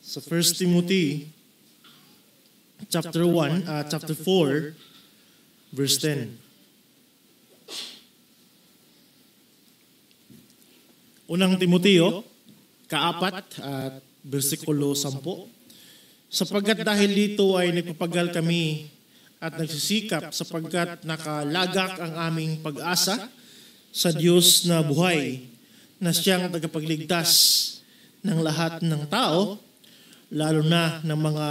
Sa 1 Timothy chapter 4, verse 10. Unang Timoteo, kaapat at versikulo 10. Sapagkat dahil dito ay nagpapagal kami at nagsisikap sapagkat nakalagak ang aming pag-asa sa Diyos na buhay, na siyang tagapagligtas ng lahat ng tao, lalo na ng mga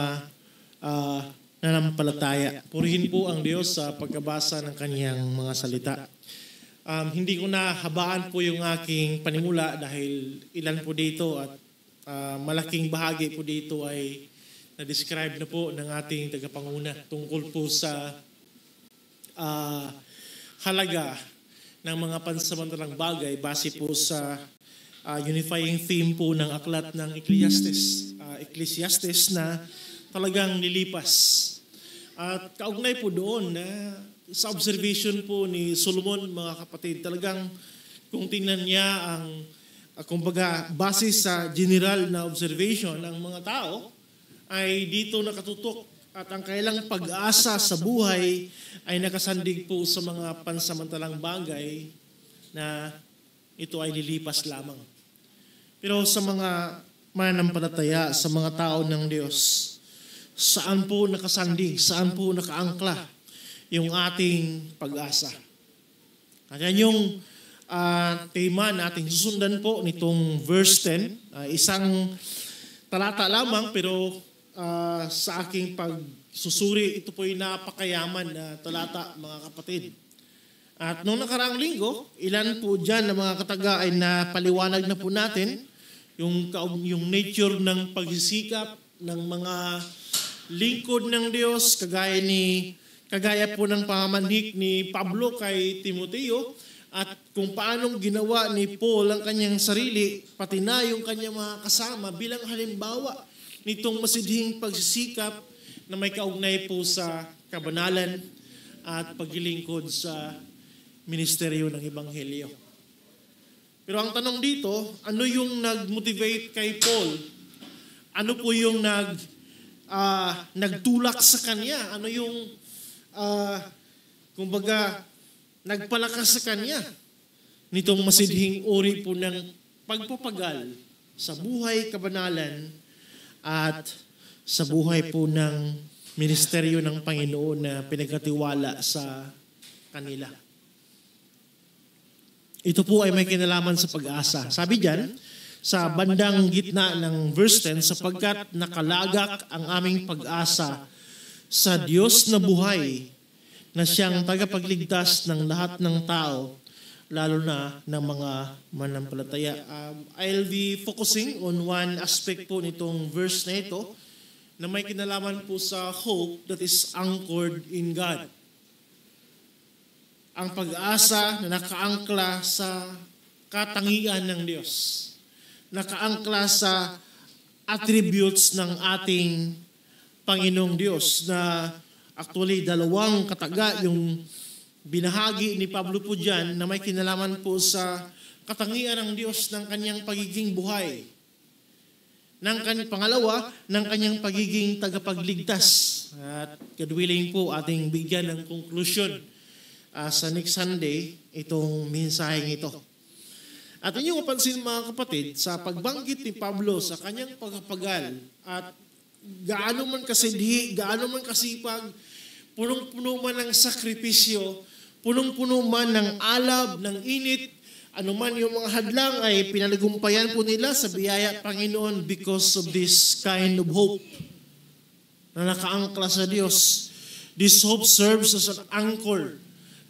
nanampalataya. Purihin po ang Diyos sa pagkabasa ng kanyang mga salita. Hindi ko na habaan po yung aking panimula dahil ilan po dito at malaking bahagi po dito ay na-describe na po ng ating tagapanguna tungkol po sa halaga ng mga pansamantalang bagay base po sa unifying theme po ng aklat ng Ecclesiastes na talagang nilipas. At kaugnay po doon na sa observation po ni Solomon, mga kapatid, talagang kung tingnan niya ang kumbaga base sa general na observation ng mga tao ay dito nakatutok at ang kailang pag-asa sa buhay ay nakasandig po sa mga pansamantalang bagay na ito ay lilipas lamang. Pero sa mga mananampalataya, sa mga tao ng Diyos, saan po nakasandig, saan po nakaangkla yung ating pag-asa? Kaya yung tema nating susundan po nitong verse 10, isang talata lamang pero sa aking pagsusuri, ito po yung napakayaman na talata, mga kapatid. At noong nakaraang linggo, ilan po dyan na mga kataga ay napaliwanag na po natin yung nature ng pagsisikap ng mga lingkod ng Diyos, kagaya po ng pamamanhik ni Pablo kay Timoteo, at kung paanong ginawa ni Paul ang kanyang sarili, pati na yung kanyang mga kasama bilang halimbawa nitong masidhing pagsisikap na may kaugnay po sa kabanalan at paglilingkod sa ministeryo ng Ebanghelyo. Pero ang tanong dito, ano yung nag-motivate kay Paul? Ano po yung nagtulak sa kanya? Ano yung kumbaga nagpalakas sa kanya nitong masidhing uri po ng pagpapagal sa buhay kabanalan at sa buhay po ng ministeryo ng Panginoon na pinagkatiwala sa kanila? Ito po ay may kinalaman sa pag-asa. Sabi diyan, sa bandang gitna ng verse 10, sapagkat nakalagak ang aming pag-asa sa Diyos na buhay, na siyang tagapagligtas ng lahat ng tao, lalo na ng mga mananampalataya. I'll be focusing on one aspect po nitong verse na ito na may kinalaman po sa hope that is anchored in God. Ang pag-asa na nakaangkla sa katangian ng Diyos, nakaangkla sa attributes ng ating Panginoong Diyos, na actually dalawang kataga yung binahagi ni Pablo po dyan na may kinalaman po sa katangian ng Diyos ng kanyang pagiging buhay. Pangalawa, ng kanyang pagiging tagapagligtas. At God willing po ating bigyan ng conclusion sa next Sunday itong mensaheng ito. At inyong mapansin, mga kapatid, sa pagbanggit ni Pablo sa kanyang pagpapagal at gaano man kasidhi, gaano man kasipag, punong-puno man ng sakripisyo, punong-puno man ng alab, ng init, anuman yung mga hadlang ay pinalagumpayan po nila sa biyaya Panginoon because of this kind of hope na nakaangkla sa Diyos. This hope serves as an anchor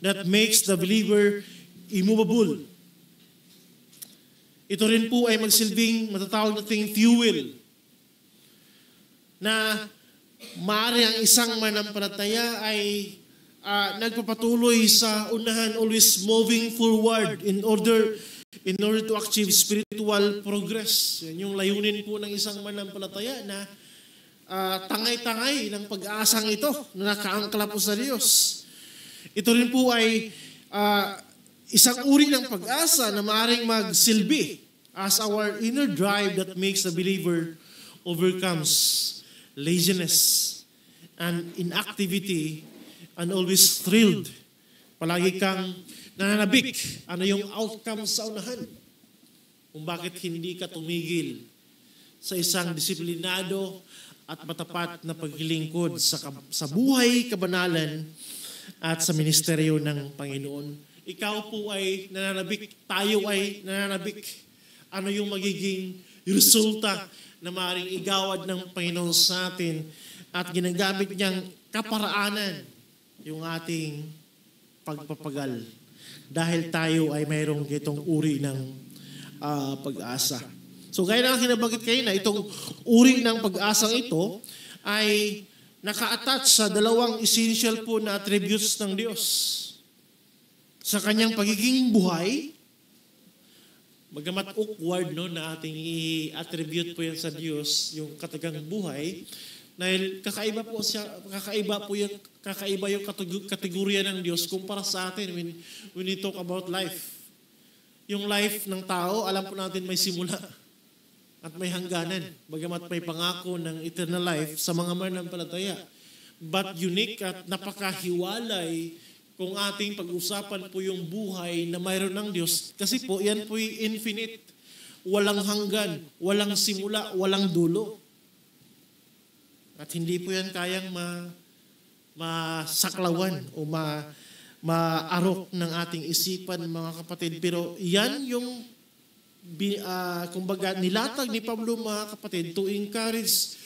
that makes the believer immovable. Ito rin po ay magsilbing matatawag nating fuel na maaari ang isang mananampalataya ay nagpapatuloy sa unahan, always moving forward in order to achieve spiritual progress. Yan yung layunin po ng isang mananampalataya na tangay-tangay ng pag-aasang ito na nakaangkla po sa Diyos. Ito rin po ay isang uri ng pag-asa na maaaring magsilbi as our inner drive that makes the believer overcomes laziness and inactivity and always thrilled. Palagi kang nananabik. Ano yung outcome sa unahan? Kung bakit hindi ka tumigil sa isang disiplinado at matapat na paglilingkod sa buhay, kabanalan at sa ministeryo ng Panginoon. Ikaw po ay nananabik, tayo ay nananabik. Ano yung magiging resulta na maaaring igawad ng Panginoon sa atin at ginagamit niyang kaparaanan yung ating pagpapagal. Dahil tayo ay mayroong itong uri ng pag-asa. So gaya na kinabanggit kayo na itong uri ng pag-asang ito ay naka-attach sa dalawang essential po na attributes ng Diyos. Sa kanyang pagiging buhay, bagamat awkward na ating i-attribute po yan sa Diyos, yung katagang buhay, dahil kakaiba yung kategorya ng Diyos kumpara sa atin when we talk about life. Yung life ng tao, alam po natin may simula at may hangganan. Bagamat may pangako ng eternal life sa mga mananampalataya. But unique at napakahiwalay kung ating pag-usapan po yung buhay na mayroon ng Diyos. Kasi po, yan po yung infinite. Walang hanggan, walang simula, walang dulo. At hindi po yan kayang masaklawan o maarok ng ating isipan, mga kapatid. Pero yan yung kumbaga nilatag ni Pablo, mga kapatid, to encourage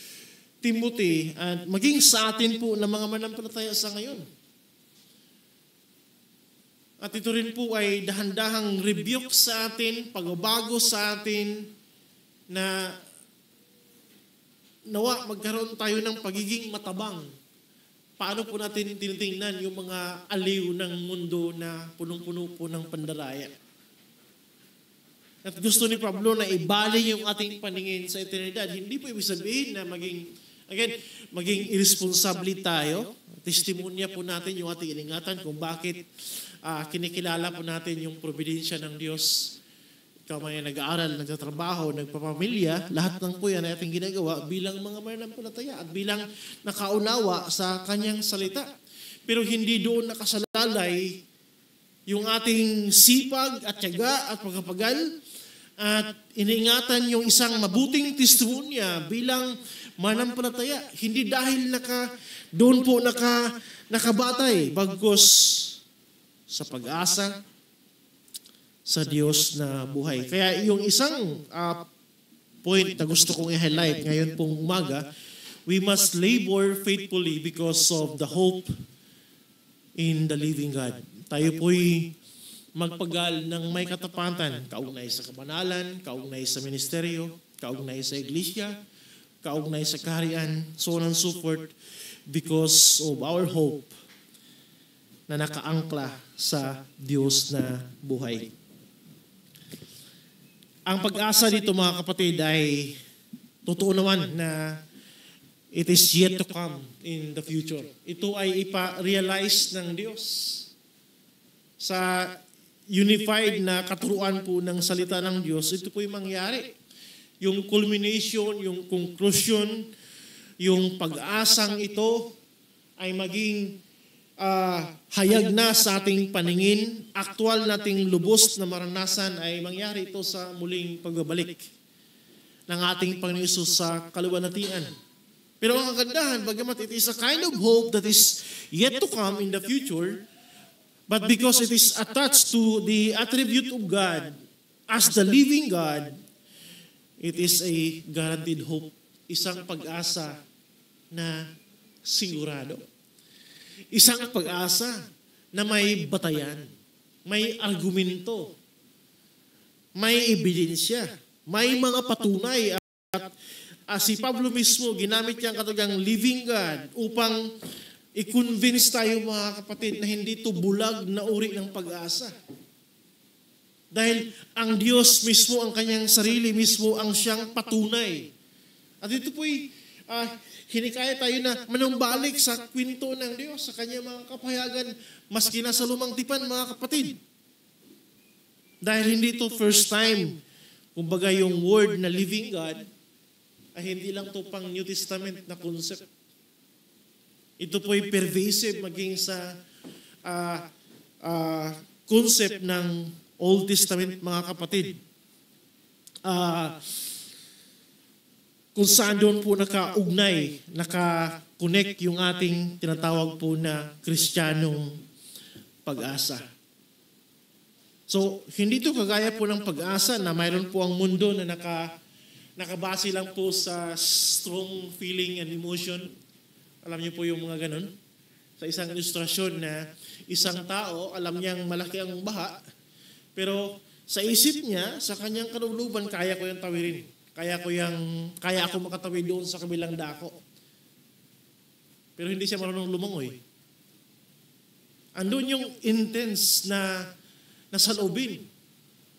Timothy at maging sa atin po na mga mananampalataya sa ngayon. At ito rin po ay dahan-dahang rebuke sa atin, pagbabago sa atin na nawa magkaroon tayo ng pagiging matabang. Paano po natin tinitingnan yung mga aliw ng mundo na punong-puno po ng pandaraya? At gusto ni Pablo na ibali yung ating paningin sa eternidad. Hindi po ibig sabihin na maging irresponsible tayo. Testimonya po natin yung ating iningatan kung bakit kinikilala po natin yung providensya ng Diyos. Ikaw may nag-aaral, nagtatrabaho, nagpapamilya, lahat ng po yan ay ating ginagawa bilang mga mananampalataya at bilang nakaunawa sa kanyang salita. Pero hindi doon nakasalalay yung ating sipag at tiyaga at pagpapagal at iniingatan yung isang mabuting testimonya bilang mananampalataya. Hindi dahil doon po nakabatay, bagkus sa pag-asa sa Diyos na buhay. Kaya yung isang point na gusto kong i-highlight ngayon pong umaga, we must labor faithfully because of the hope in the living God. Tayo po'y magpagal ng may katapatan, kaugnay sa kabanalan, kaugnay sa ministeryo, kaugnay sa iglesia, kaugnay sa kaharian, so on and so forth, because of our hope na nakaangkla sa Diyos na buhay. Ang pag-asa dito, mga kapatid, ay totoo naman na it is yet to come in the future. Ito ay ipa-realize ng Diyos sa unified na katuruan po ng salita ng Diyos. Ito po yung mangyari. Yung culmination, yung conclusion, yung pag-asang ito ay maging hayag na sa ating paningin, aktual nating lubos na maranasan ay mangyari ito sa muling pagbabalik ng ating Panginoon Hesus sa kaluwalhatian. Pero ang kagandahan, bagamat it is a kind of hope that is yet to come in the future, but because it is attached to the attribute of God as the living God, it is a guaranteed hope, isang pag-asa na sigurado. Isang pag-asa na may batayan, may argumento, may ebidensya, may mga patunay. At si Pablo mismo, ginamit niya ang katagang living God upang i-convince tayo, mga kapatid, na hindi ito bulag na uri ng pag-asa. Dahil ang Diyos mismo, ang kanyang sarili mismo, ang siyang patunay. At ito po'y hinikaya tayo na manumbalik sa kwento ng Diyos, sa kanyang mga kapahayagan, maski na sa lumang tipan, mga kapatid. Dahil hindi ito first time, kumbaga yung word na living God, ay hindi lang to pang New Testament na concept. Ito po'y pervasive maging sa concept ng Old Testament, mga kapatid. Kung saan doon po nakaugnay, naka-connect yung ating tinatawag po na Kristiyanong pag-asa. So, hindi ito kagaya po ng pag-asa na mayroon po ang mundo na nakabase lang po sa strong feeling and emotion. Alam niyo po yung mga ganun? Sa isang ilustrasyon na isang tao, alam niyang malaki ang baha, pero sa isip niya, sa kanyang kaluluban, kaya ko yung tawirin. Kaya ako makatawid doon sa kabilang dako. Pero hindi siya marunong lumangoy. Andun yung intense na salubin.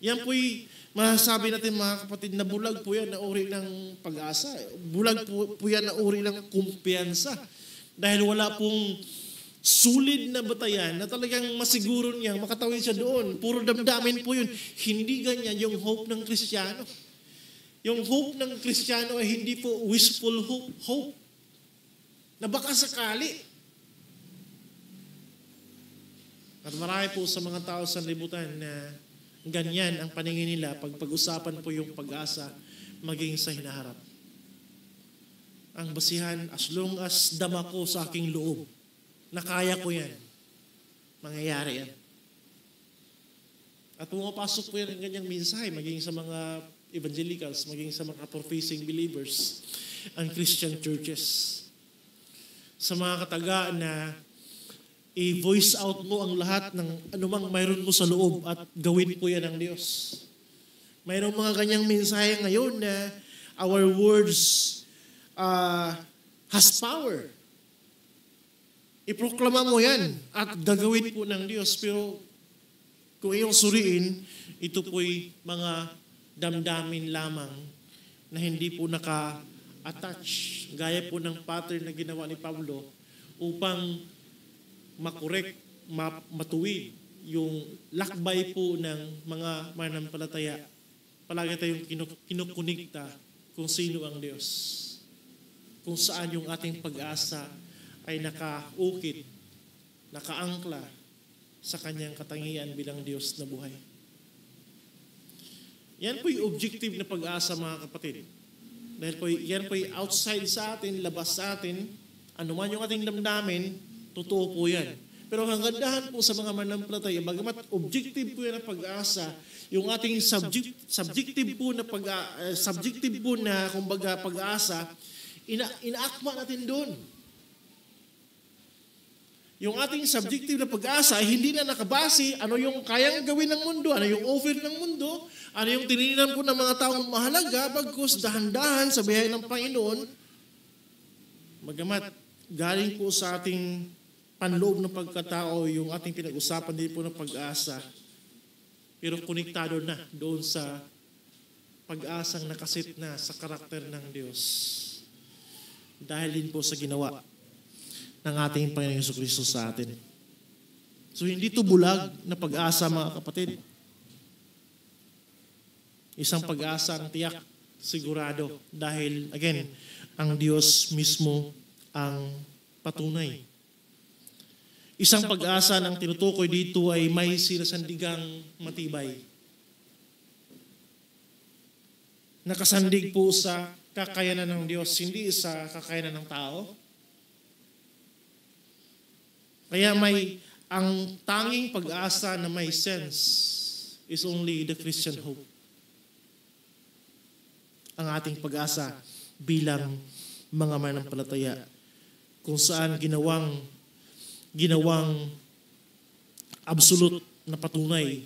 Yan po'y masasabi natin, mga kapatid, na bulag po yan na uri ng pag-asa. Bulag po yan na uri ng kumpiyansa. Dahil wala pong sulid na batayan na talagang masiguro niyang makatawid siya doon. Puro damdamin po yun. Hindi ganyan yung hope ng Kristiyano. Yung hope ng Kristiyano ay hindi po wishful hope. Na baka sakali. At marami po sa mga tao sa libutan na ganyan ang paningin nila pag pag-usapan po yung pag-asa maging sa hinaharap. Ang basihan, as long as dama ko sa aking loob, na kaya ko yan, mangyayari yan. At pumapasok po yan ang ganyang mensahe, maging sa mga evangelicals, maging sa mga professing believers, ang Christian churches. Sa mga kataga na i-voice out mo ang lahat ng anumang mayroon mo sa loob at gawin po yan ng Diyos. Mayroong mga ganyang mensahe ngayon na our words has power. Iproklama mo yan at gagawin po ng Diyos. Pero kung iyong suriin, ito po'y mga damdamin lamang na hindi po naka-attach. Gaya po ng pattern na ginawa ni Pablo upang makorek, matuwid yung lakbay po ng mga mananampalataya. Palagi tayong kinukunikta kung sino ang Diyos. Kung saan yung ating pag-asa ay nakaukit, nakaangkla sa kanyang katangian bilang Diyos na buhay. Yan po yung objective na pag-asa, mga kapatid. Dahil po, yan po yung outside sa atin, labas sa atin, anuman yung ating damdamin, totoo po yan. Pero ang gandahan po sa mga mananampalataya, bagamat objective po yan na pag-asa, yung ating subjective po na kumbaga pag-asa, inaakma natin doon. Yung ating subjective na pag-asa ay hindi na nakabase ano yung kayang gawin ng mundo, ano yung offer ng mundo, ano yung tinininan po ng mga taong mahalaga, bagkus dahan-dahan sa biyaya ng Panginoon, bagamat galing po sa ating panloob ng pagkatao yung ating pinag-usapan din po ng pag-asa, pero konektado na doon sa pag-asang nakasit na sa karakter ng Diyos. Dahil din po sa ginawa ng ating Panginoong Jesucristo sa atin. So hindi ito bulag na pag-asa, mga kapatid. Isang pag-asa ang tiyak, sigurado. Dahil, again, ang Diyos mismo ang patunay. Isang pag-asa ng tinutukoy dito ay may sinasandigang matibay. Nakasandig po sa kakayanan ng Diyos, hindi sa kakayanan ng tao. Kaya ang tanging pag-asa na may sense is only the Christian hope. Ang ating pag-asa bilang mga mananampalataya, kung saan ginawang absolute na patunay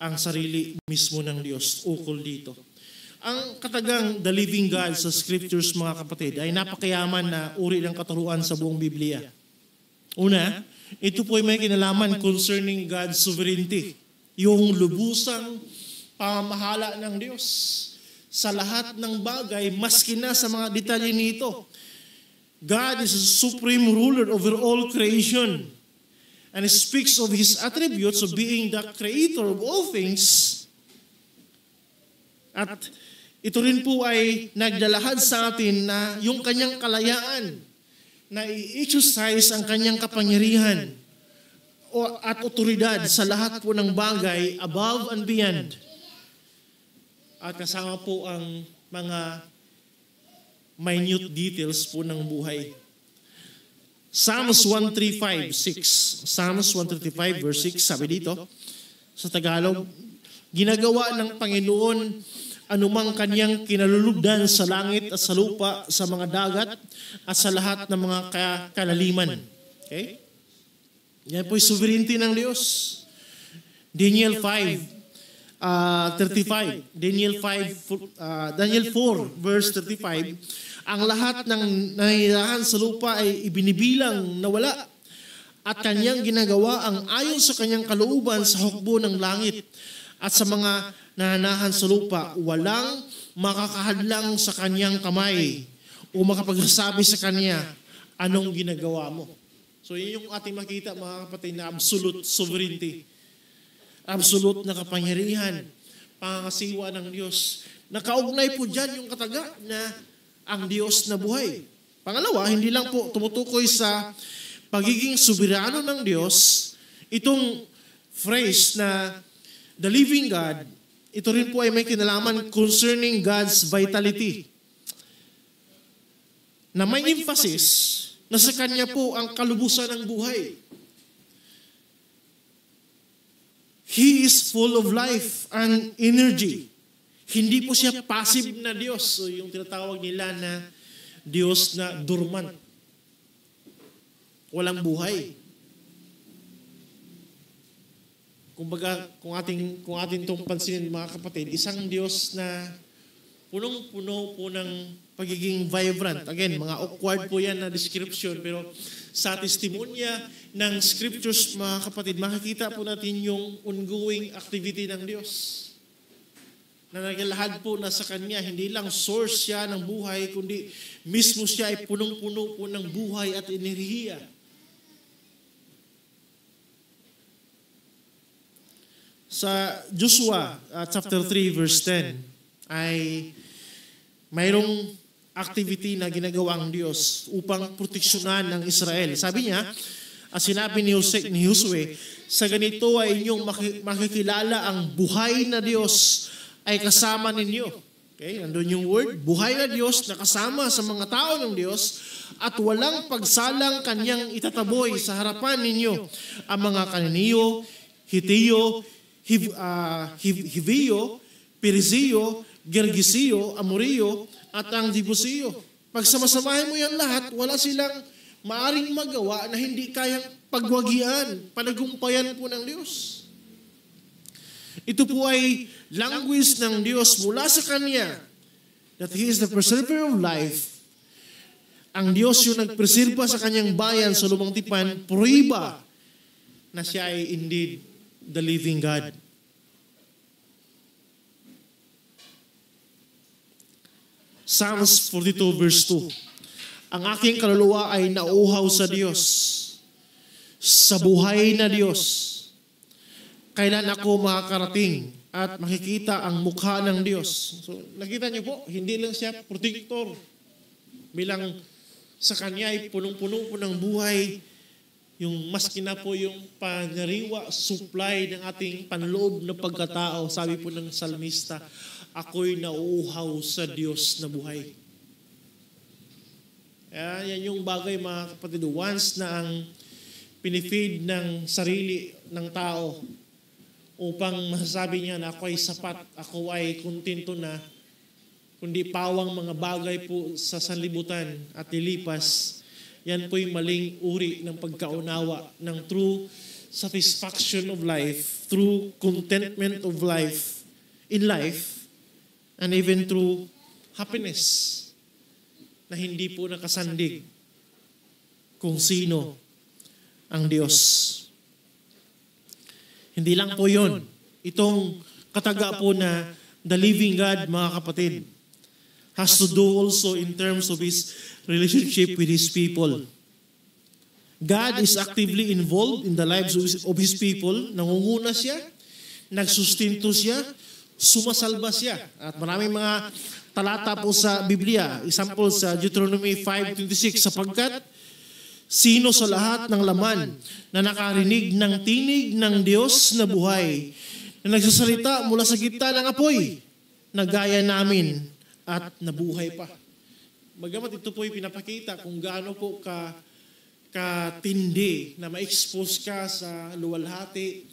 ang sarili mismo ng Diyos ukol dito. Ang katagang the living God sa scriptures, mga kapatid, ay napakayaman na uri ng katuruan sa buong Biblia. Una, ito po ay may kinalaman concerning God's sovereignty. Yung lubusang pamamahala ng Diyos sa lahat ng bagay, maski na sa mga detalye nito. God is a supreme ruler over all creation and speaks of His attributes of being the creator of all things. At ito rin po ay nagdalahad sa atin na yung kanyang kalayaan na i-exercise ang kanyang kapangyarihan at otoridad sa lahat po ng bagay above and beyond. At kasama po ang mga minute details po ng buhay. Psalms 135:6. Psalms 135 verse 6, sabi dito sa Tagalog, ginagawa ng Panginoon anumang kanyang kinalulugdan sa langit at sa lupa, sa mga dagat at sa lahat ng mga kalaliman. Okay? Yan po yung sovereignty ng Diyos. Daniel 5:35. Daniel 4 verse 35. Ang lahat ng nahihirahan sa lupa ay ibinibilang na wala at kanyang ginagawa ang ayon sa kanyang kalooban sa hukbo ng langit at sa mga nananahan sa lupa. Walang makakahadlang sa kanyang kamay o makapagsasabi sa kanya, anong ginagawa mo? So yun yung ating makita, mga kapatid, na absolute sovereignty. Absolute na kapangyarihan, pangangasiwa ng Diyos. Nakaugnay po dyan yung kataga na ang Diyos na buhay. Pangalawa, hindi lang po tumutukoy sa pagiging soberano ng Diyos, itong phrase na the living God, ito rin po ay may kinalaman concerning God's vitality. Na may emphasis na sa Kanya po ang kalubusan ng buhay. He is full of life and energy. Hindi po siya passive na Diyos. So yung tinatawag nila na Diyos na dormant. Walang buhay. Kumbaga, kung ating itong pansinin, mga kapatid, isang Diyos na punong-puno po ng pagiging vibrant. Again, mga awkward po yan na description, pero sa testimonya ng scriptures, mga kapatid, makikita po natin yung ongoing activity ng Diyos. Na naglahad po na sa Kanya, hindi lang source siya ng buhay, kundi mismo siya ay punong-puno po ng buhay at enerhiya. Sa Joshua chapter 3 verse 10 ay mayroong activity na ginagawa ang Diyos upang proteksyonan ng Israel. Sabi niya, sinabi ni Josue, sa ganito ay inyong makikilala ang buhay na Diyos ay kasama ninyo. Okay, nandun yung word, buhay na Diyos na kasama sa mga tao ng Diyos at walang pagsalang kanyang itataboy sa harapan ninyo ang mga Kananiyo, Hitiyo, Hivio, Perizio, Gergesiyo, Amoriyo, at ang Jebusiyo. Pag samasamahin mo yan lahat, wala silang maaring magawa na hindi kayang pagwagian, panagumpayan po ng Diyos. Ito po ay language ng Diyos mula sa Kanya that He is the preserver of life. Ang Diyos yung nagpreserba sa Kanyang bayan sa lumang tipan, pruiba na siya ay indeed the living God. Psalms 42 verse 2. Ang aking kaluluwa ay nauuhaw sa Diyos, sa buhay na Diyos. Kailan ako makakarating at makikita ang mukha ng Diyos? So, nakita niyo po, hindi lang siya protector. Bilang sa Kanya ay punong-puno po ng buhay, yung maski na po yung pangariwa, supply ng ating panloob na pagkatao. Sabi po ng salmista, ako'y nauuhaw sa Diyos na buhay. Yan yung bagay, mga kapatid. Once na ang pinifeed ng sarili ng tao upang masasabi niya na ako ay sapat, ako ay kontento na, kundi pawang mga bagay po sa sanlibutan at nilipas, yan po yung maling uri ng pagkaunawa ng true satisfaction of life, true contentment of life, in life, and even true happiness na hindi po nakasandig kung sino ang Diyos. Hindi lang po yun. Itong kataga po na the living God, mga kapatid, has to do also in terms of His relationship with His people. God is actively involved in the lives of His people. Nangunguna siya, nagsustinto siya, sumasalba siya. At maraming mga talata po sa Biblia. Example sa Deuteronomy 5:26, sapagkat sino sa lahat ng laman na nakarinig ng tinig ng Diyos na buhay, na nagsasalita mula sa gitna ng apoy, na gaya namin at nabuhay pa. Bagamat ito po'y pinapakita kung gaano po katindi na ma-expose ka sa luwalhati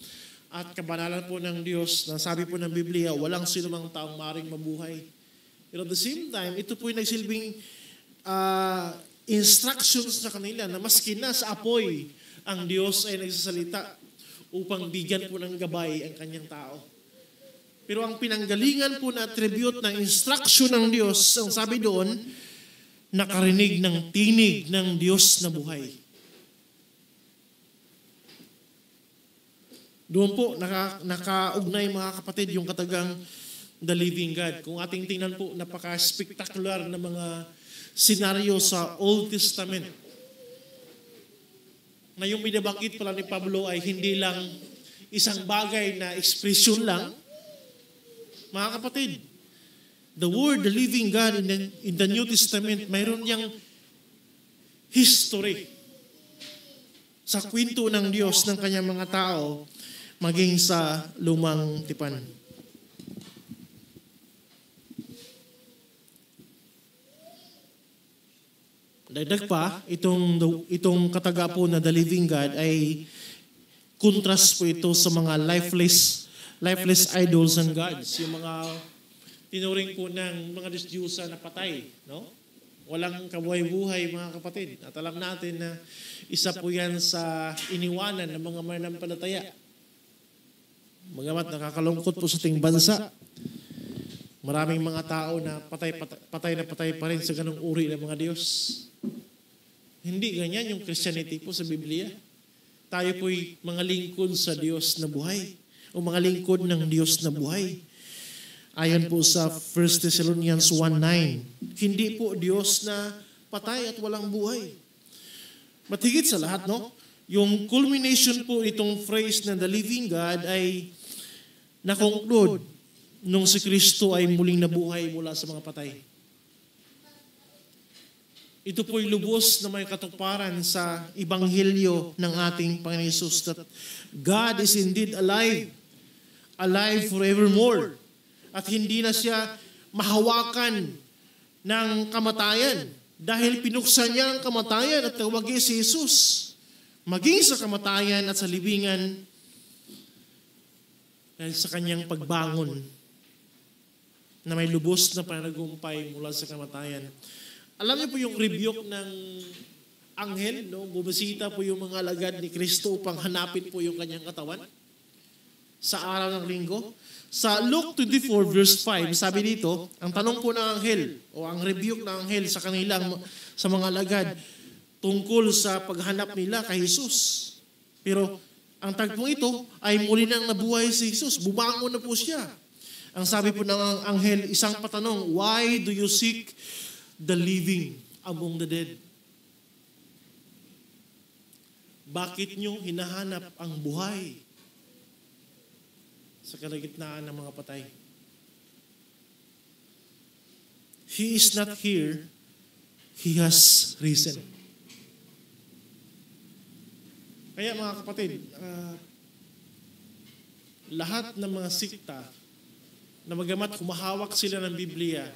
at kabanalan po ng Diyos, na sabi po ng Biblia, walang sinumang taong maring mabuhay. Pero at the same time, ito po'y nagsilbing instructions sa kanila na maski na sa apoy, ang Diyos ay nagsasalita upang bigyan po ng gabay ang kanyang tao. Pero ang pinanggalingan po na attribute ng instruction ng Diyos, ang sabi doon, nakarinig ng tinig ng Diyos na buhay. Doon po nakaugnay mga kapatid yung katagang the living God. Kung ating tingnan po, napaka-spectacular na mga senaryo sa Old Testament na yung binabanggit pala ni Pablo ay hindi lang isang bagay na ekspresyon lang. Mga kapatid, the Word, the living God in the New Testament, mayroon niyang history sa kwento ng Diyos ng kanyang mga tao maging sa lumang tipan. Dagdag pa, itong kataga po na the living God ay contrast po ito sa mga lifeless idols and gods. Yung mga tinuring po ng mga Diyos-Diyosa na patay. No? Walang kabuhay-buhay mga kapatid. At alam natin na isa po yan sa iniwanan ng mga mananampalataya. Magamat nakakalungkot po sa ating bansa. Maraming mga tao na patay pa rin sa ganong uri ng mga Diyos. Hindi ganyan yung Christianity po sa Biblia. Tayo po'y mga lingkod sa Diyos na buhay o mga lingkod ng Diyos na buhay. Ayon po sa 1 Thessalonians 1:9, hindi po Diyos na patay at walang buhay. Matigit sa lahat, no? Yung culmination po itong phrase na the living God ay na-conclude nung si Kristo ay muling nabuhay mula sa mga patay. Ito po'y lubos na may katuparan sa Ebanghelyo ng ating Panginoon Hesus that God is indeed alive forevermore. At hindi na siya mahawakan ng kamatayan dahil pinuksan niya ang kamatayan at tawagin si Jesus. Maging sa kamatayan at sa libingan dahil sa kanyang pagbangon na may lubos na panagumpay mula sa kamatayan. Alam niyo po yung rebuke ng anghel, no? Bumisita po yung mga alagad ni Kristo upang hanapin po yung kanyang katawan sa araw ng linggo. Sa Luke 24 verse 5, sabi dito, ang tanong po ng anghel o ang rebuke ng anghel sa kanilang sa mga alagad tungkol sa paghanap nila kay Jesus. Pero ang tagpong ito ay muli nang nabuhay si Jesus. Bumangon na po siya. Ang sabi po ng anghel, isang patanong, why do you seek the living among the dead? Bakit nyo hinahanap ang buhay sa kalagitnaan ng mga patay? He is not here. He has risen. Kaya mga kapatid, lahat ng mga sikta na magamat humahawak sila ng Biblia,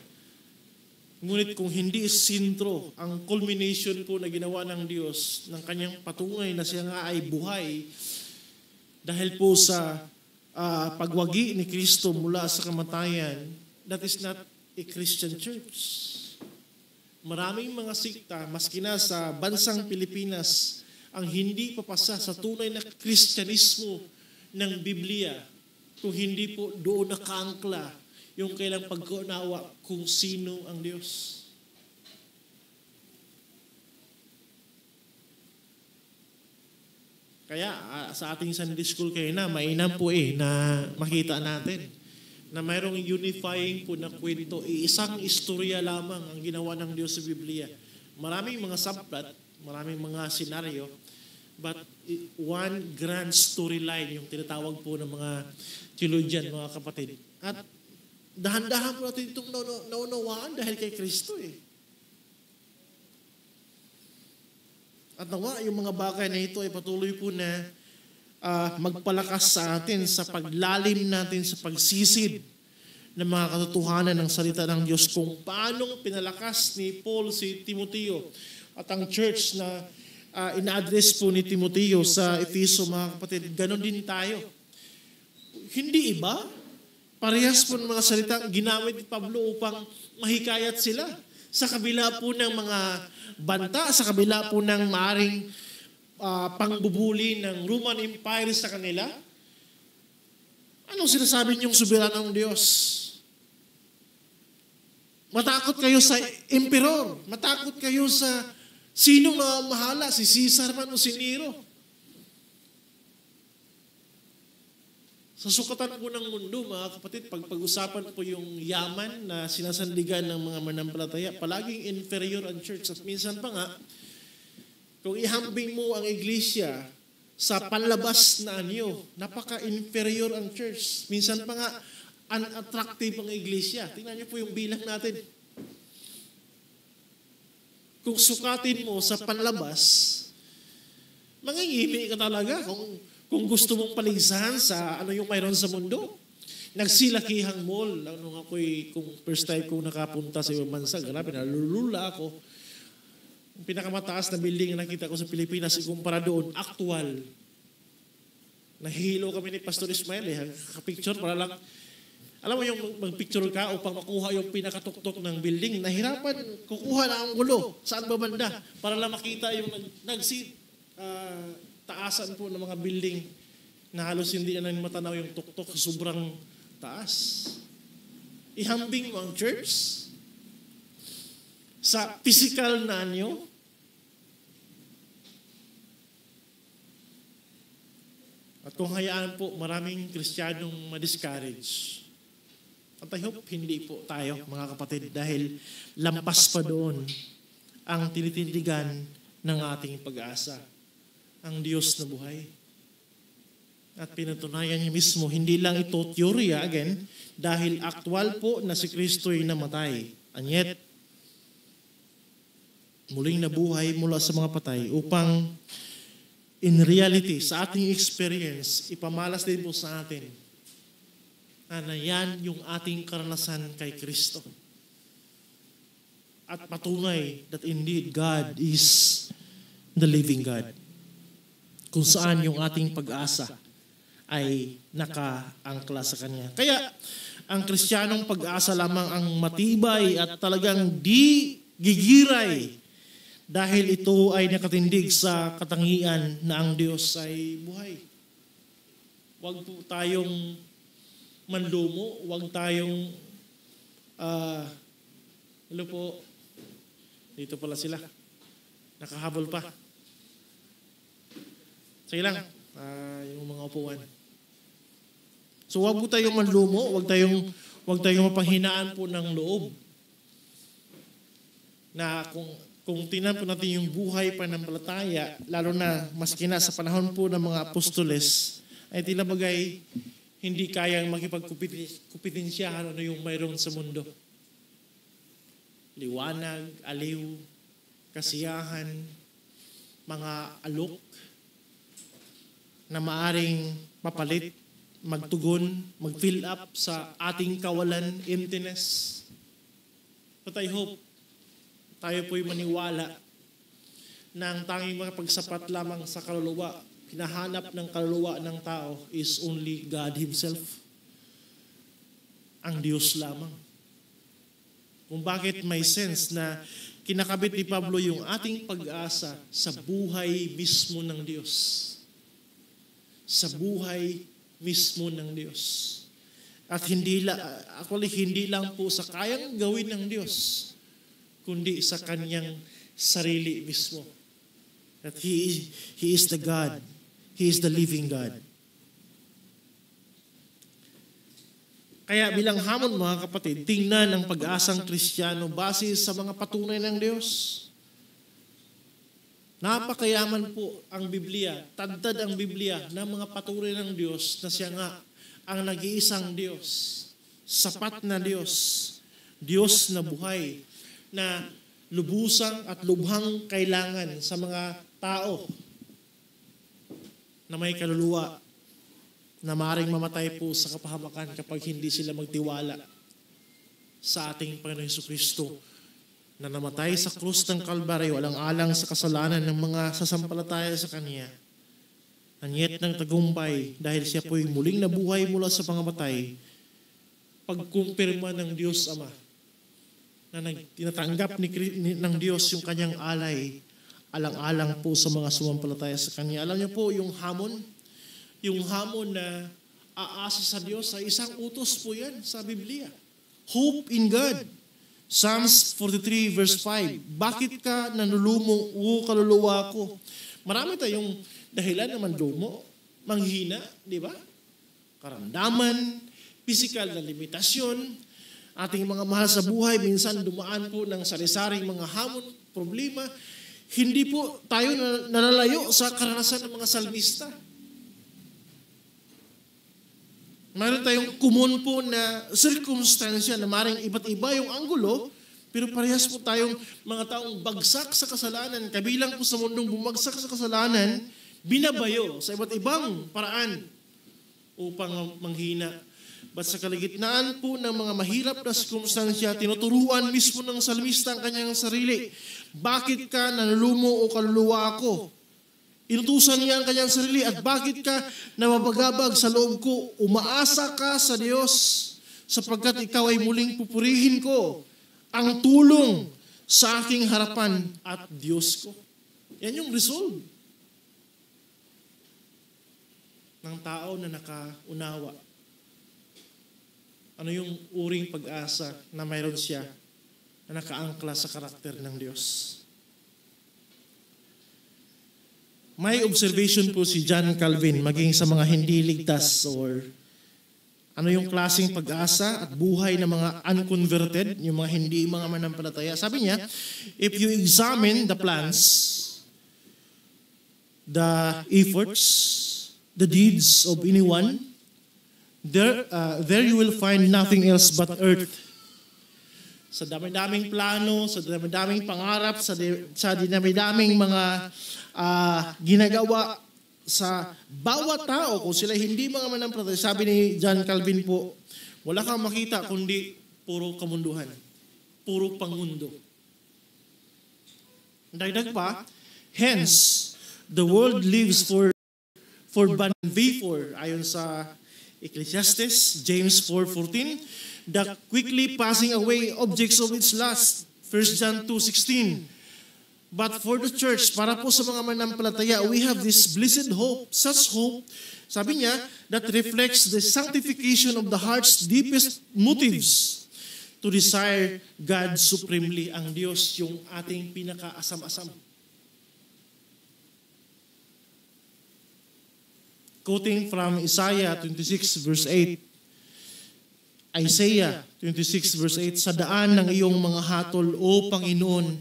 ngunit kung hindi sintro ang culmination po na ginawa ng Diyos ng kanyang patunay na siya nga ay buhay dahil po sa pagwagi ni Kristo mula sa kamatayan, that is not a Christian church. Maraming mga sikta, maski na sa bansang Pilipinas, ang hindi papasa sa tunay na Kristyanismo ng Biblia kung hindi po doon nakaangkla yung kailang pagkaunawa kung sino ang Diyos. Kaya sa ating Sunday School kayo na, mainam po na makita natin na mayroong unifying po na kwento. Isang istorya lamang ang ginawa ng Diyos sa Biblia. Maraming mga subplot, maraming mga senaryo, but one grand storyline yung tinatawag po ng mga theologian, mga kapatid. At dahan-dahan po natin itong naunawaan dahil kay Kristo eh. At nawa, yung mga bagay na ito ay patuloy po na magpalakas sa atin sa paglalim natin sa pagsisid ng mga katotohanan ng salita ng Diyos kung paano pinalakas ni Paul si Timoteo at ang church na ina-address po ni Timoteo sa Efeso, mga kapatid. Ganon din tayo. Hindi iba. Parehas po ng mga salita ginamit ni Pablo upang mahikayat sila. Sa kabila po ng mga banta, sa kabila po ng maaring pangbubuli ng Roman Empire sa kanila, anong sinasabi niyong soberanong Diyos? Matakot kayo sa emperor. Matakot kayo sa sinong mahala, si Caesar man o si Nero. Sa sukatan po ng mundo, mga kapatid, pag-usapan po yung yaman na sinasandigan ng mga manampalataya, palaging inferior ang church. At minsan pa nga, kung ihambing mo ang iglesia sa panlabas na anyo, napaka-inferior ang church. Minsan pa nga, unattractive ang iglesia. Tingnan niyo po yung bilang natin. Kung sukatin mo sa panlabas, mangingimi ka talaga kung gusto mong paligsahan sa ano yung mayroon sa mundo. Nagsilakihang mall. Nung kung first time kong nakapunta sa ibang bansa, grabe, nalulula ako. Ang pinakamataas na building na nakita ko sa Pilipinas, ikumpara doon, actual. Nahihilo kami ni Pastor Ismael. Kapicture para lang. Alam mo yung mag-picture ka upang makuha yung pinakatuktok ng building, nahirapan, kukuha na ang gulo. Saan ba banda? Para lang makita yung taasan po ng mga building na halos hindi na matanaw yung tuktok, sobrang taas. Ihambing mo ang church sa physical na anyo. At kung hayaan po, maraming Kristiyanong ma-discourage. At I hope hindi po tayo, mga kapatid, dahil lampas pa doon ang tinitindigan ng ating pag-asa. Ang Diyos na buhay. At pinatunayan niya mismo, hindi lang ito teorya, again, dahil aktual po na si Kristo ay namatay. And yet, muling nabuhay mula sa mga patay upang in reality, sa ating experience, ipamalas din po sa atin na yan yung ating karanasan kay Kristo. At patunay that indeed God is the living God. Kung saan yung ating pag-asa ay nakaangkla sa Kanya. Kaya, ang Kristiyanong pag-asa lamang ang matibay at talagang di gigiray dahil ito ay nakatindig sa katangian na ang Diyos ay buhay. Huwag po tayong manlumo, huwag tayong hello po, dito pala sila, nakahabol pa. Sige lang, yung mga upuan. So huwag po tayong manlumo, huwag tayong mapanghinaan po ng loob. Na kung tingnan po natin yung buhay pananampalataya, lalo na maski na sa panahon po ng mga apostoles, ay tila bagay hindi kayang makipagkumpetensyahan ano yung mayroon sa mundo. Liwanag, aliw, kasiyahan, mga alok na maaring mapalit, magtugon, mag-fill up sa ating kawalan, emptiness. But I hope tayo po'y maniwala na ang tanging makapagsapat lamang sa kaluluwa, hinahanap ng kaluluwa ng tao is only God Himself. Ang Diyos lamang. Kung bakit may sense na kinakabit ni Pablo yung ating pag-asa sa buhay mismo ng Diyos. Sa buhay mismo ng Diyos. At hindi lang po sa kayang gawin ng Diyos, kundi sa Kanyang sarili mismo. That He is the God. He is the living God. Kaya bilang hamon, mga kapatid, tingnan ang pag-asang Kristiyano base sa mga patunay ng Diyos. Napakayaman po ang Biblia, tadtad ang Biblia ng mga patunay ng Diyos na siya nga ang nag-iisang Diyos. sapat na Diyos, Diyos na buhay, na lubusang at lubhang kailangan sa mga tao na may kaluluwa na maaaring mamatay po sa kapahamakan kapag hindi sila magtiwala sa ating Panginoon Jesucristo na namatay sa krus ng Kalbaryo alang-alang sa kasalanan ng mga sasampalataya sa Kanya. Anyet ng tagumpay dahil siya po'y muling nabuhay mula sa pangamatay, pagkumpirma ng Diyos Ama na tinatanggap ng Diyos yung Kanyang alay alang-alang po sa mga sumampalataya sa Kanya. Alam niyo po yung hamon na aasa sa Diyos ay isang utos po yan sa Biblia. Hope in God. Psalms 43 verse 5. Bakit ka nanulumong, o kaluluwa ko? Marami tayong dahilan na manlumo, manghina, di ba? Karamdaman, physical na limitasyon, ating mga mahal sa buhay, minsan dumaan po ng sari-saring mga hamon, problema. Hindi po tayo nalalayo sa karanasan ng mga salmista. Mayroon tayong common po na circumstansya na maring iba't iba yung anggulo, pero parehas po tayong mga taong bagsak sa kasalanan, kabilang po sa mundong bumagsak sa kasalanan, binabayo sa iba't ibang paraan upang manghina. But sa kaligitnaan po ng mga mahirap na circumstansya, tinuturuan mismo ng salmista ang kanyang sarili. Bakit ka nanulumo o kaluluwa ako? Inutusan niya ang kanyang sarili, at bakit ka namabagabag sa loob ko? Umaasa ka sa Diyos, sapagkat ikaw ay muling pupurihin ko ang tulong sa aking harapan at Diyos ko. Yan yung resolve ng tao na nakaunawa. Ano yung uring pag-asa na mayroon siya na nakaangkla sa karakter ng Diyos? May observation po si John Calvin maging sa mga hindi ligtas or ano yung klaseng pag-asa at buhay ng mga unconverted, yung mga hindi mga manampalataya. Sabi niya, if you examine the plans, the efforts, the deeds of anyone, there you will find nothing else but earth. Sa dami-daming plano, sa dami-daming pangarap, sa dami-daming mga ginagawa sa bawat tao, kung sila hindi mga manampalataya, sabi ni John Calvin po, wala kang makita kundi puro kamunduhan, puro pangundo. Dagdag pa, hence, the world lives for for ayon sa Ecclesiastes, James 4:14, the quickly passing away objects of its lust, 1 John 2:16. But for the church, para po sa mga manampalataya, we have this blessed hope, such hope, sabi niya, that reflects the sanctification of the heart's deepest motives to desire God supremely. Ang Diyos yung ating pinakaasam-asam. Quoting from Isaiah 26 verse 8, Isaiah 26 verse 8, sa daan ng iyong mga hatol, O Panginoon,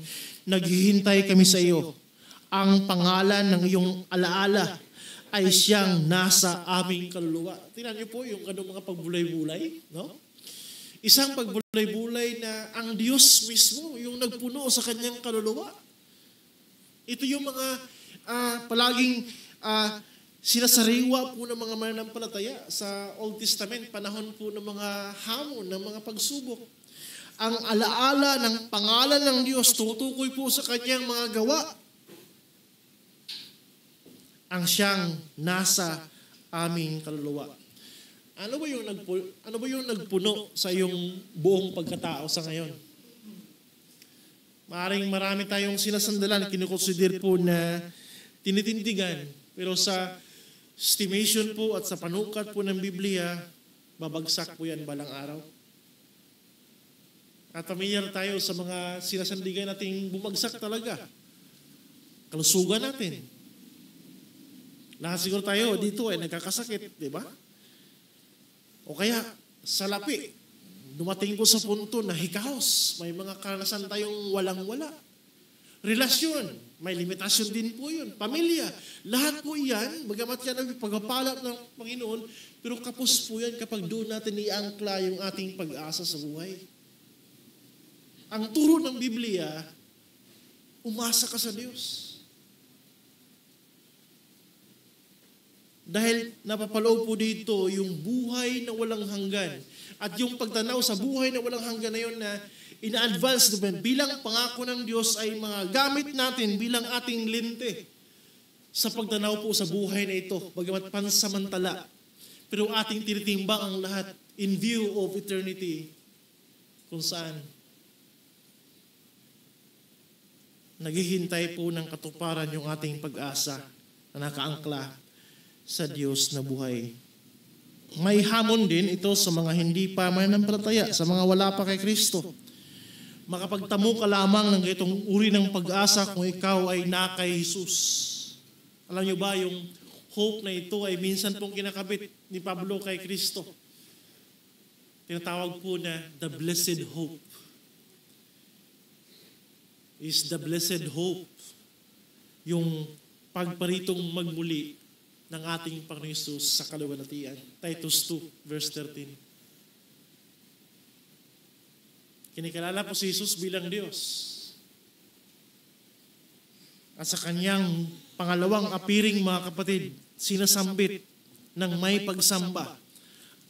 naghihintay kami sa iyo. Ang pangalan ng iyong alaala ay siyang nasa aming kaluluwa. Tingnan niyo po yung mga pagbulay-bulay, no? Isang pagbulay-bulay na ang Diyos mismo yung nagpuno sa kanyang kaluluwa. Ito yung mga palaging sinasariwa po ng mga mananampalataya sa Old Testament, panahon po ng mga hamon, ng mga pagsubok. Ang alaala ng pangalan ng Diyos tutukoy po sa kanyang mga gawa. Ang siyang nasa aming kaluluwa. Ano ba yung nagpuno sa iyong buong pagkatao sa ngayon? Marami tayong sinasandalan, kinukonsider po na tinitindigan, pero sa estimation po at sa panukat po ng Biblia, babagsak po yan balang araw. At familiar tayo sa mga sinasandigan nating bumagsak talaga. Kalusugan natin. Lahat siguro tayo dito ay nagkakasakit, di ba? O kaya, salapi, dumating ko sa punto na hikahos. May mga karanasan tayong walang-wala. Relasyon, may limitasyon din po yun. Pamilya, lahat po yan, bagamat yan ang pagpapala ng Panginoon, pero kapos po yan kapag doon natin iangkla yung ating pag-asa sa buhay. Ang turo ng Biblia, umasa ka sa Diyos. Dahil napapaloob po dito yung buhay na walang hanggan. At yung pagtanaw sa buhay na walang hanggan na yun na ina-advance naman bilang pangako ng Diyos ay mga gamit natin bilang ating lente sa pagtanaw po sa buhay na ito, bagamat pansamantala. Pero ating tinitimbang ang lahat in view of eternity kung saan naghihintay po ng katuparan yung ating pag-asa na nakaangkla sa Diyos na buhay. May hamon din ito sa mga hindi pa mananampalataya, sa mga wala pa kay Kristo. Makapagtamo ka lamang ng itong uri ng pag-asa kung ikaw ay na kay Jesus. Alam niyo ba, yung hope na ito ay minsan pong kinakabit ni Pablo kay Kristo. Tinatawag po na the blessed hope. Is the blessed hope yung pagparitong magmuli ng ating Panginoon Jesus sa kaluwalhatian. Titus 2, verse 13. Kinikilala po si Jesus bilang Diyos. At sa kanyang pangalawang apiring, mga kapatid, sinasambit ng may pagsamba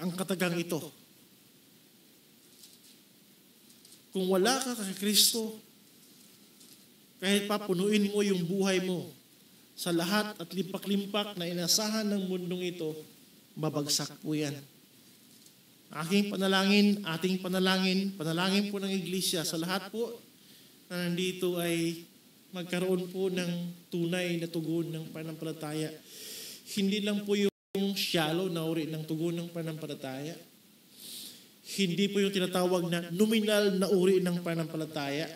ang katagang ito. Kung wala ka kay Kristo, kahit pa punuin mo yung buhay mo sa lahat at limpak-limpak na inasahan ng mundong ito, babagsak po yan. Aking panalangin, ating panalangin, panalangin po ng Iglesia sa lahat po na nandito ay magkaroon po ng tunay na tugon ng pananampalataya. Hindi lang po yung shallow na uri ng tugon ng pananampalataya. Hindi po yung tinatawag na nominal na uri ng pananampalataya.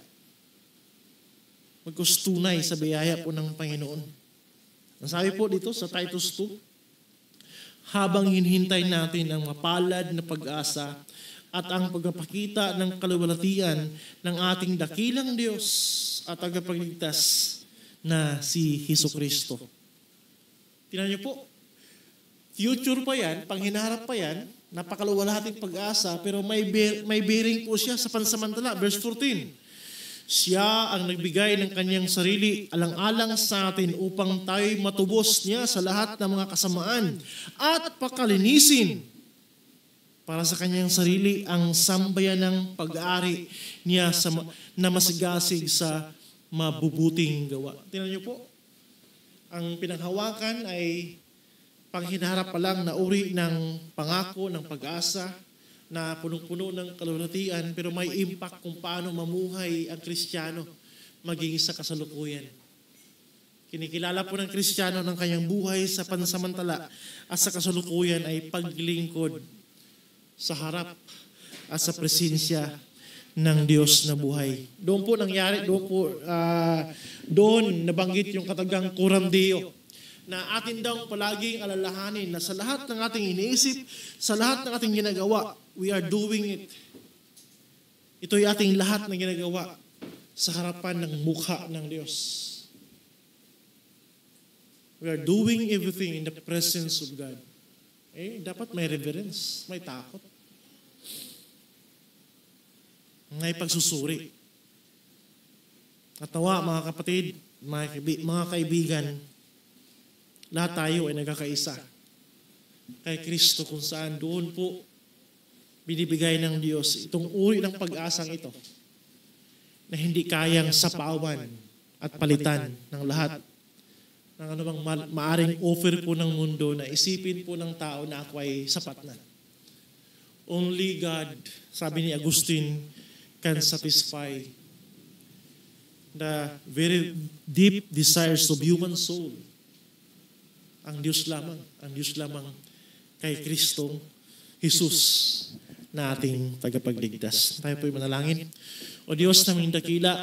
Magkus tunay sa biyaya po ng Panginoon. Ang sabi po dito sa Titus 2, habang hinihintay natin ang mapalad na pag-asa at ang pagpapakita ng kaluwalhatian ng ating dakilang Diyos at tagapagligtas na si Hesukristo. Tingnan niyo po, future pa yan, panghinaharap pa yan, napakaluwalhating pag-asa, pero may bearing po siya sa pansamantala. Verse 14, siya ang nagbigay ng kanyang sarili alang-alang sa atin upang tayo'y matubos niya sa lahat ng mga kasamaan at pakalinisin para sa kanyang sarili ang sambayan ng pag-aari niya na masigasig sa mabubuting gawa. Tingnan niyo po, ang pinanghawakan ay panghinaharap pa lang na uri ng pangako, ng pag-asa, na punong-puno ng kaluwalhatian, pero may impact kung paano mamuhay ang Kristiyano maging sa kasalukuyan. Kinikilala po ng Kristiyano ng kanyang buhay sa pansamantala at sa kasalukuyan ay paglingkod sa harap at sa presensya ng Diyos na buhay. Doon po nangyari, doon nabanggit yung katagang coram Deo, na atin daw palaging alalahanin na sa lahat ng ating iniisip, sa lahat ng ating ginagawa, we are doing it. Ito'y ating lahat na ginagawa sa harapan ng mukha ng Diyos. We are doing everything in the presence of God. Dapat may reverence, may takot, may pagsusuri. At nawa, mga kapatid, mga kaibigan, lahat tayo ay nagkakaisa kay Kristo kung saan doon po binibigay ng Diyos itong uri ng pag-asang ito na hindi kayang sapawan at palitan ng lahat ng anumang maaring offer po ng mundo na isipin po ng tao na ako ay sapat na. Only God, sabi ni Agustin, can satisfy the very deep desires of human soul. Ang Diyos lamang kay Kristong Jesus na ating tagapagligtas. Tayo po'y manalangin. O Diyos naming dakila,